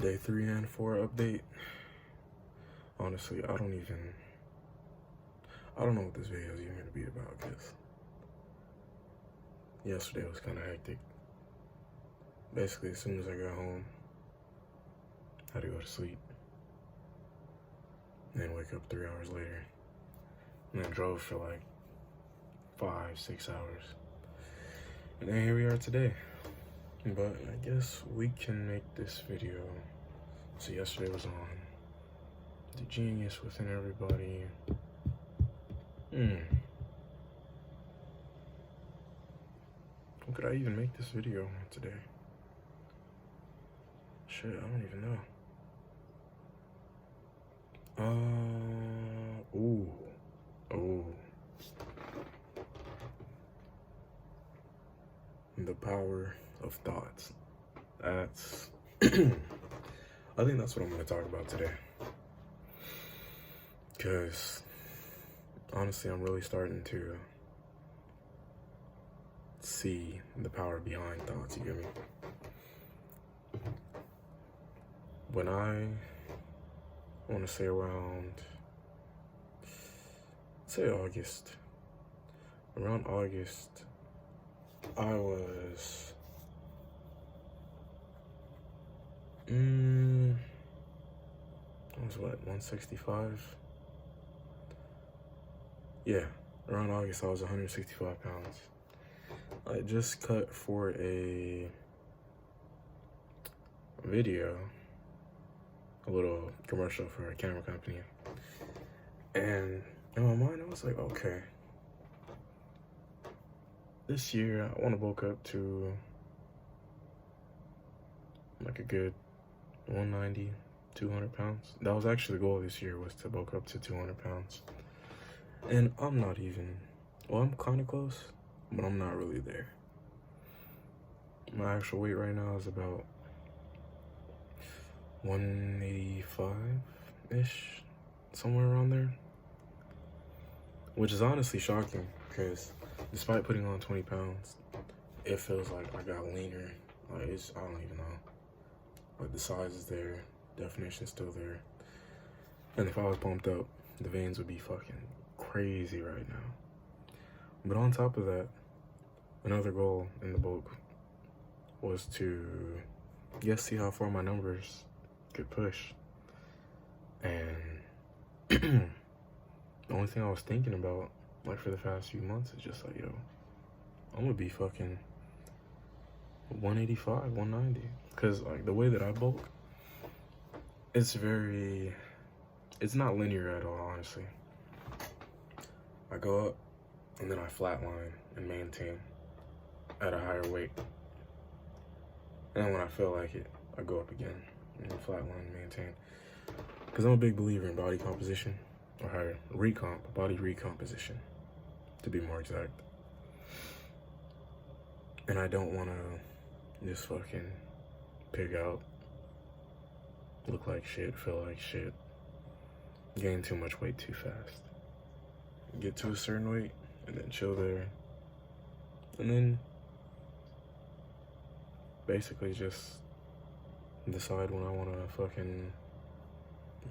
Day 3 and 4 update. Honestly, I don't know what this video is even going to be about, because yesterday was kind of hectic. Basically, as soon as I got home, I had to go to sleep, and then wake up 3 hours later, and then drove for like 5-6 hours, and then here we are today. But I guess we can make this video. So yesterday was on the genius within everybody. What could I even make this video on today? Shit, I don't even know. The power of thoughts. That's I think that's what I'm going to talk about today. Because honestly, I'm really starting to see the power behind thoughts, you get me? When I want to say around, August, I was, what, 165? Yeah, around August I was 165 pounds. I just cut for a video, a little commercial for a camera company. And in my mind, I was like, okay, this year I want to bulk up to like a good 190, 200 pounds. That was actually the goal this year, was to bulk up to 200 pounds. And I'm not even, well, I'm kind of close, but I'm not really there. My actual weight right now is about 185-ish, somewhere around there. Which is honestly shocking, because despite putting on 20 pounds, it feels like I got leaner. Like, I don't even know. Like, the size is there, definition's still there. And if I was pumped up, the veins would be fucking crazy right now. But on top of that, another goal in the bulk was to see how far my numbers could push. And the only thing I was thinking about, like, for the past few months is just like, yo, I'm gonna be fucking 185, 190. Because, like, the way that I bulk, it's not linear at all, honestly. I go up, and then I flatline and maintain at a higher weight. And then when I feel like it, I go up again and flatline and maintain. Because I'm a big believer in body composition, or higher body recomposition, to be more exact. And I don't want to just fucking pig out, look like shit, feel like shit, gain too much weight too fast. Get to a certain weight, and then chill there. And then basically just decide when I want to fucking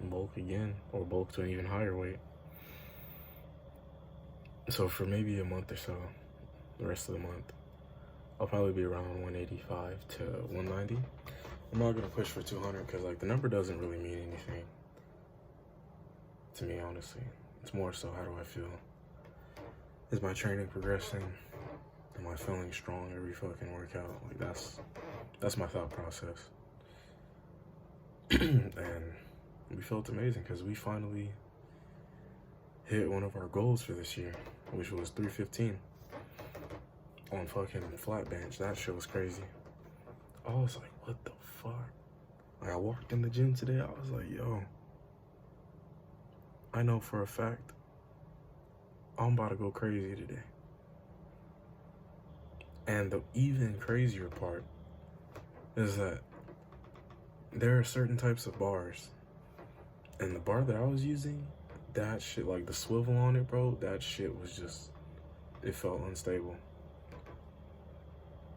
bulk again, or bulk to an even higher weight. So for maybe a month or so, the rest of the month, I'll probably be around 185 to 190. I'm not gonna push for 200, because, like, the number doesn't really mean anything to me, honestly. It's more so, how do I feel? Is my training progressing? Am I feeling strong every fucking workout? Like, that's my thought process. And we felt amazing, because we finally hit one of our goals for this year, which was 315 on fucking flat bench. That shit was crazy. I was like, what the fuck? Like, I walked in the gym today, I was like, yo, I know for a fact I'm about to go crazy today. And the even crazier part is that there are certain types of bars, and the bar that I was using, that shit, like the swivel on it, bro, that shit was just, it felt unstable.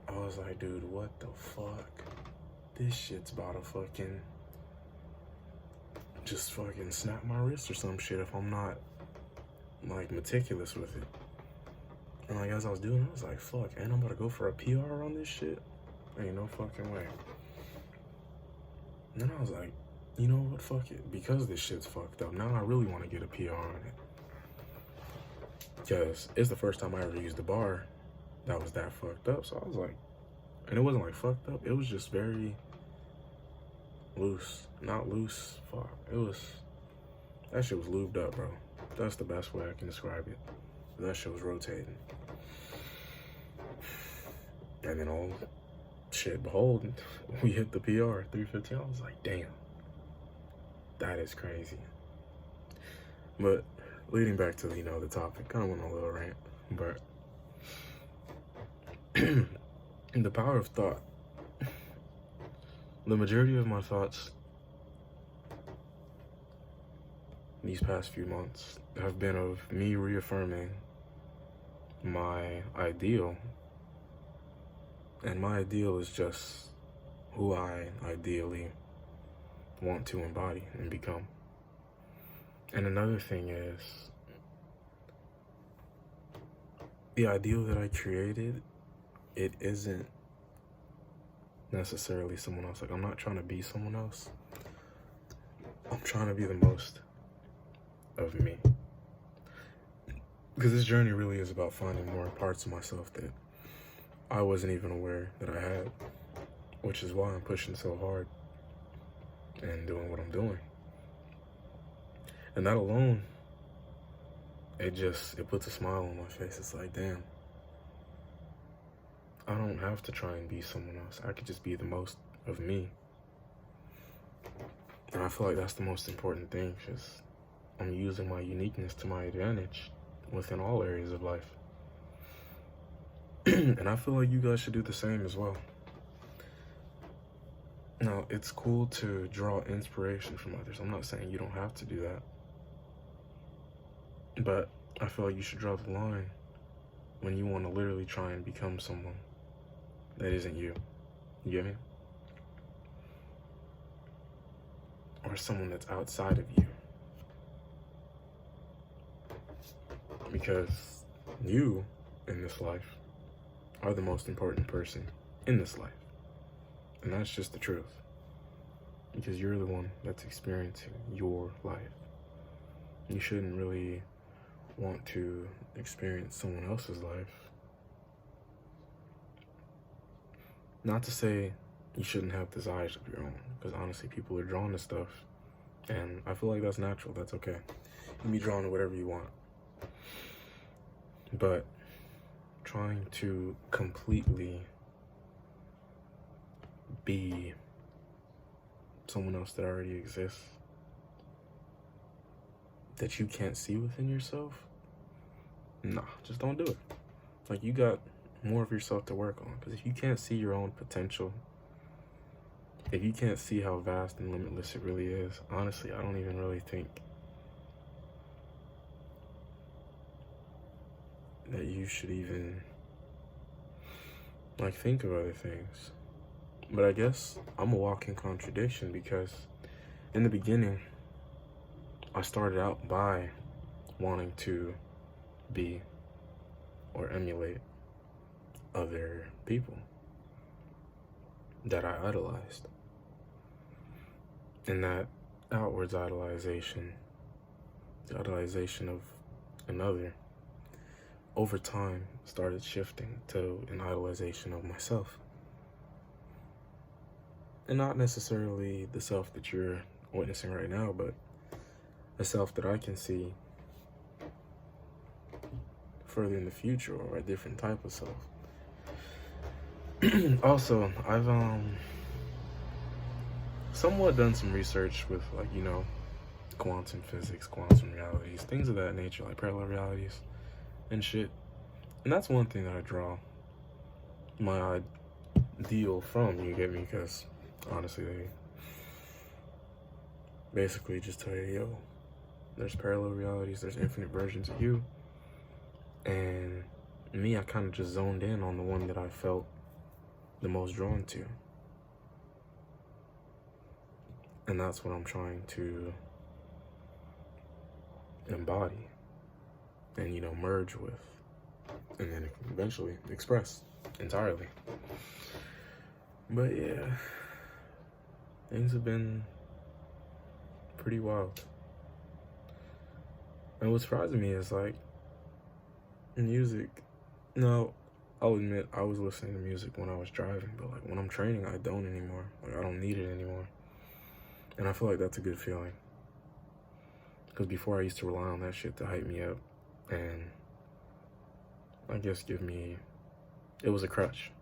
I was like, dude, what the fuck? This shit's about to fucking just fucking snap my wrist or some shit if I'm not like meticulous with it. And like as I was doing it, I was like, fuck, and I'm about to go for a PR on this shit? Ain't no fucking way. And then I was like, you know what, fuck it. Because this shit's fucked up, now I really want to get a PR on it. Because it's the first time I ever used a bar that was that fucked up. So I was like, and it wasn't like fucked up, it was just very loose. Not loose, fuck. It was, that shit was lubed up, bro. That's the best way I can describe it. That shit was rotating. And then all shit, behold, we hit the PR, 315. I was like, damn, that is crazy. But leading back to, you know, the topic, kind of went on a little rant, but the power of thought. The majority of my thoughts these past few months have been of me reaffirming my ideal. And my ideal is just who I ideally want to embody and become. And another thing is, the ideal that I created, it isn't necessarily someone else. Like, I'm not trying to be someone else. I'm trying to be the most of me. Because this journey really is about finding more parts of myself that I wasn't even aware that I had, which is why I'm pushing so hard and doing what I'm doing. And that alone, it puts a smile on my face. It's like, damn, I don't have to try and be someone else. I could just be the most of me. And I feel like that's the most important thing, because I'm using my uniqueness to my advantage within all areas of life. And I feel like you guys should do the same as well. Now, it's cool to draw inspiration from others. I'm not saying you don't have to do that. But I feel like you should draw the line when you want to literally try and become someone that isn't you. You get me? Or someone that's outside of you. Because you, in this life, are the most important person in this life. And that's just the truth. Because you're the one that's experiencing your life. You shouldn't really want to experience someone else's life. Not to say you shouldn't have desires of your own, because honestly, people are drawn to stuff, and I feel like that's natural. That's okay. You can be drawn to whatever you want. But trying to completely be someone else that already exists, that you can't see within yourself, nah, just don't do it. Like, you got more of yourself to work on, because if you can't see your own potential, if you can't see how vast and limitless it really is, honestly, I don't even really think that you should even like think of other things. But I guess I'm a walking contradiction, because in the beginning I started out by wanting to be or emulate other people that I idolized. And that outwards idolization, the idolization of another, over time started shifting to an idolization of myself. And not necessarily the self that you're witnessing right now, but a self that I can see further in the future, or a different type of self. Also, I've somewhat done some research with, like, you know, quantum physics, quantum realities, things of that nature, like parallel realities and shit. And that's one thing that I draw my ideal from, you get me? Because honestly, they basically just tell you, yo, there's parallel realities, there's infinite versions of you. And me, I kind of just zoned in on the one that I felt the most drawn to. And that's what I'm trying to embody and, you know, merge with, and then eventually express entirely. But yeah, things have been pretty wild. And what's surprising me is, like, music. No, I'll admit I was listening to music when I was driving, but like when I'm training, I don't anymore. Like, I don't need it anymore. And I feel like that's a good feeling. Because before I used to rely on that shit to hype me up and I guess it was a crutch.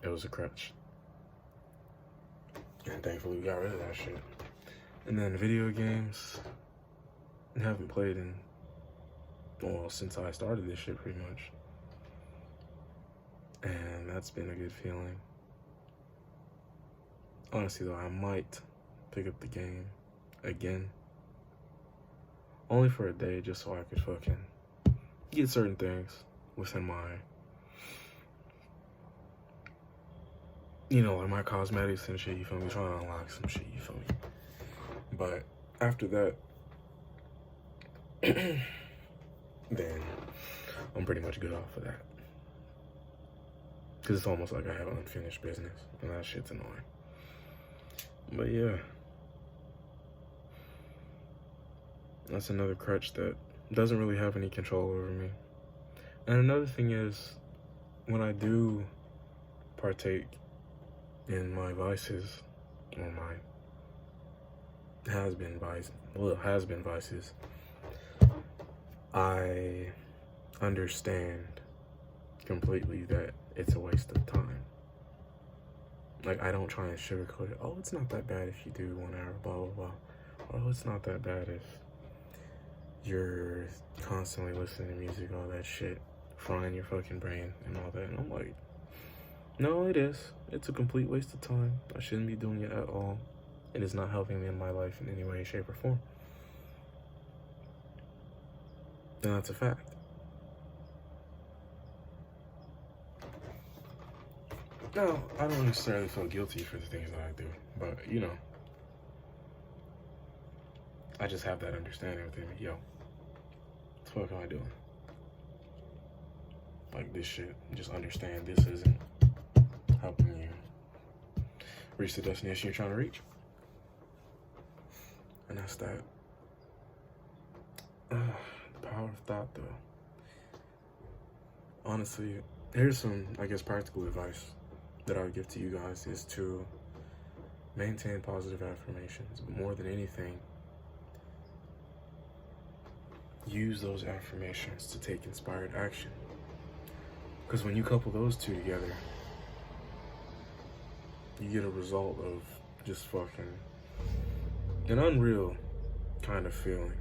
It was a crutch. And thankfully we got rid of that shit. And then video games, I haven't played since I started this shit pretty much. And that's been a good feeling. Honestly though, I might pick up the game again. Only for a day, just so I could fucking get certain things within my, you know, like my cosmetics and shit, you feel me? Trying to unlock some shit, you feel me? But after that, then I'm pretty much good off of that. Because it's almost like I have unfinished business, and that shit's annoying. But yeah, that's another crutch that doesn't really have any control over me. And another thing is, when I do partake in my vices, or my has-been vices, I understand completely that it's a waste of time. Like, I don't try and sugarcoat it. Oh, it's not that bad if you do 1 hour, blah, blah, blah. Oh, it's not that bad if you're constantly listening to music, all that shit, frying your fucking brain and all that. And I'm like, no, it is. It's a complete waste of time. I shouldn't be doing it at all. It is not helping me in my life in any way, shape, or form. And that's a fact. No, I don't necessarily feel guilty for the things that I do, but, you know, I just have that understanding within me. Yo, what the fuck am I doing? Like, this shit, just understand this isn't helping you reach the destination you're trying to reach. And that's that. The power of thought, though. Honestly, here's some, I guess, practical advice that I would give to you guys, is to maintain positive affirmations. But more than anything, use those affirmations to take inspired action. Because when you couple those two together, you get a result of just fucking an unreal kind of feeling.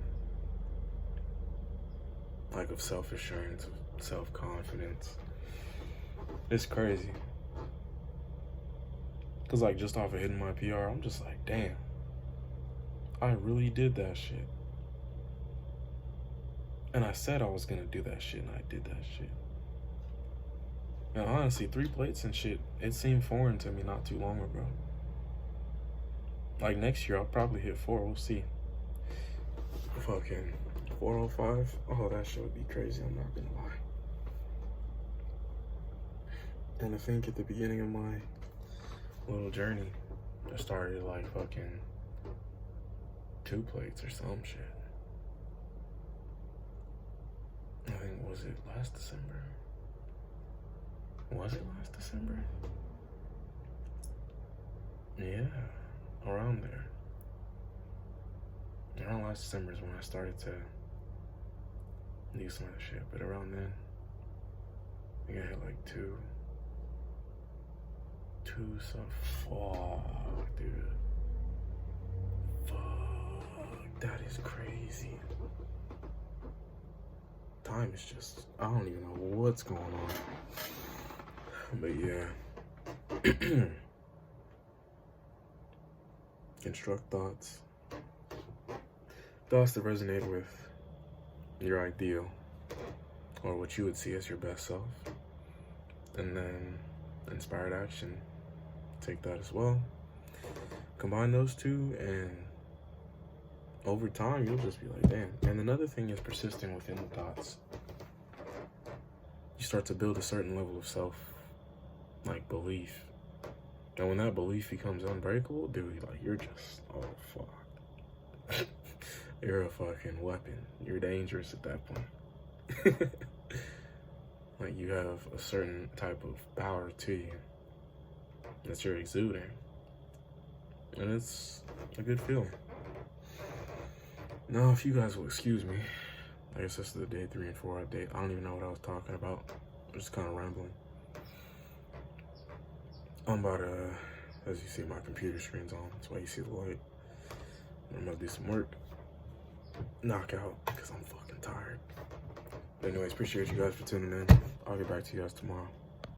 Like, of self-assurance, of self-confidence. It's crazy. Because, like, just off of hitting my PR, I'm just like, damn, I really did that shit. And I said I was gonna do that shit, and I did that shit. And honestly, 3 plates and shit, it seemed foreign to me not too long ago. Like, next year, I'll probably hit 4, we'll see. Fucking 405, oh, that shit would be crazy, I'm not gonna lie. And I think at the beginning of my little journey, I started like fucking 2 plates or some shit. I think, was it last December? Was it last December? Yeah, around there. Around last December is when I started to do some other shit, but around then, I think I had like two so fuck, dude. Fuck, that is crazy. Time is just, I don't even know what's going on. But yeah. Construct thoughts. Thoughts that resonate with your ideal, or what you would see as your best self. And then inspired action. Take that as well. Combine those two, and over time, you'll just be like, damn. And another thing is persisting within the thoughts. You start to build a certain level of self, like, belief. And when that belief becomes unbreakable, dude, like, you're just, oh, fuck. You're a fucking weapon. You're dangerous at that point. Like, you have a certain type of power to you that you're exuding. And it's a good feeling. Now, if you guys will excuse me, I guess this is the day 3 and 4 update. I don't even know what I was talking about. I'm just kind of rambling. I'm about to, as you see, my computer screen's on. That's why you see the light. I'm gonna do some work. Knock out, because I'm fucking tired. But anyways, appreciate you guys for tuning in. I'll get back to you guys tomorrow.